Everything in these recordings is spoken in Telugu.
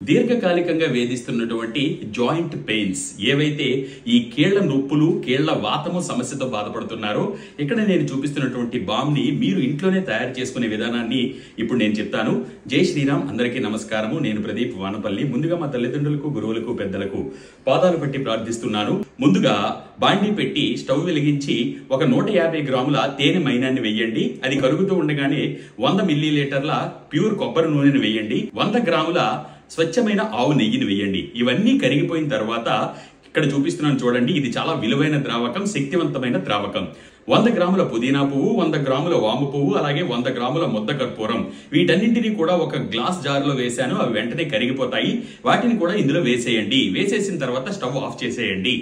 దీర్ఘకాలికంగా వేధిస్తున్నటువంటి జాయింట్ పెయిన్స్, ఏవైతే ఈ కీళ్ల నొప్పులు, కీళ్ల వాతము సమస్యతో బాధపడుతున్నారో, ఇక్కడ నేను చూపిస్తున్నటువంటి బామ్ ని మీరు ఇంట్లోనే తయారు చేసుకునే విధానాన్ని ఇప్పుడు నేను చెప్తాను. జై శ్రీరామ్, అందరికీ నమస్కారము. నేను ప్రదీప్ వానపల్లి. ముందుగా మా తల్లిదండ్రులకు, గురువులకు, పెద్దలకు పాదాలు పెట్టి ప్రార్థిస్తున్నాను. ముందుగా బాండీ పెట్టి స్టవ్ వెలిగించి ఒక 150 గ్రాముల తేనె మైనాన్ని వేయండి. అది కరుగుతూ ఉండగానే 100 మిల్లీలీటర్ల ప్యూర్ కొబ్బరి నూనెను వేయండి. 100 గ్రాముల స్వచ్ఛమైన ఆవు నెయ్యిని వేయండి. ఇవన్నీ కరిగిపోయిన తర్వాత ఇక్కడ చూపిస్తున్నాను చూడండి. ఇది చాలా విలువైన ద్రావకం, శక్తివంతమైన ద్రావకం. 100 గ్రాముల పుదీనా పువ్వు, 100 గ్రాముల వాము పువ్వు, అలాగే 100 గ్రాముల ముద్ద కర్పూరం, వీటన్నింటినీ కూడా ఒక గ్లాస్ జార్లో వేశాను. అవి వెంటనే కరిగిపోతాయి. వాటిని కూడా ఇందులో వేసేయండి. వేసేసిన తర్వాత స్టవ్ ఆఫ్ చేసేయండి.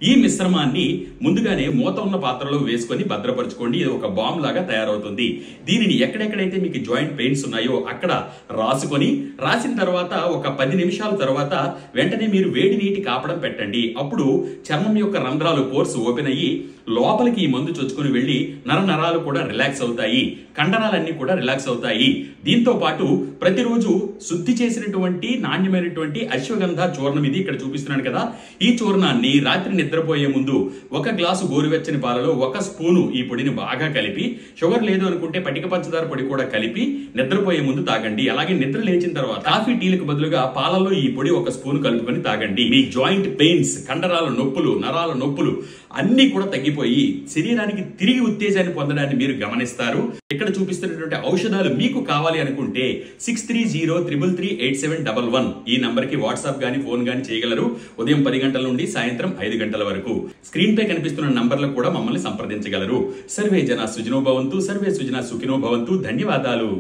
ఈ మిశ్రమాన్ని ముందుగానే మూత ఉన్న పాత్రలో వేసుకొని భద్రపరచుకోండి. ఇది ఒక బాంబ్ లాగా తయారవుతుంది. దీనిని ఎక్కడెక్కడైతే మీకు జాయింట్ పెయిన్స్ ఉన్నాయో అక్కడ రాసిన తర్వాత ఒక 10 నిమిషాల తర్వాత వెంటనే మీరు వేడి నీటి కాపడం పెట్టండి. అప్పుడు చర్మం యొక్క రంధ్రాలు, పోర్స్ ఓపెన్ అయ్యి లోపలికి ఈ మందు చొచ్చుకుని వెళ్లి నరాలు కూడా రిలాక్స్ అవుతాయి, కండరాలన్నీ కూడా రిలాక్స్ అవుతాయి. దీంతో పాటు ప్రతిరోజు శుద్ధి చేసినటువంటి నాణ్యమైనటువంటి అశ్వగంధ చూర్ణం, ఇది ఇక్కడ చూపిస్తున్నాను కదా, ఈ చూర్ణాన్ని రాత్రి నిద్రపోయే ముందు 1 గ్లాసు గోరువెచ్చని పాలలో 1 స్పూను ఈ పొడిని బాగా కలిపి, షుగర్ లేదు అనుకుంటే పటిక పంచదార పొడి కూడా కలిపి నిద్రపోయే ముందు తాగండి. అలాగే నిద్ర లేచిన తర్వాత కాఫీ, టీలకు బదులుగా పాలలో ఈ పొడి 1 స్పూను కలుపుకొని తాగండి. మీ జాయింట్ పెయిన్స్, కండరాల నొప్పులు, నరాల నొప్పులు అన్ని కూడా తగ్గిపోయి శరీరానికి తిరిగి ఉత్తేజాన్ని పొందడాన్ని మీరు గమనిస్తారు. ఇక్కడ చూపిస్తున్నటువంటి ఔషధాలు మీకు కావాలి అనుకుంటే 6303338711 ఈ నంబర్ కి వాట్సాప్ గానీ ఫోన్ గానీ చేయగలరు. ఉదయం 10 గంటల నుండి సాయంత్రం 5 గంటల వరకు స్క్రీన్ పై కనిపిస్తున్న నంబర్లకు కూడా మమ్మల్ని సంప్రదించగలరు. సర్వే జన సుఖినో భవంతు, సర్వే సుజనా సుఖినో భవంతు. ధన్యవాదాలు.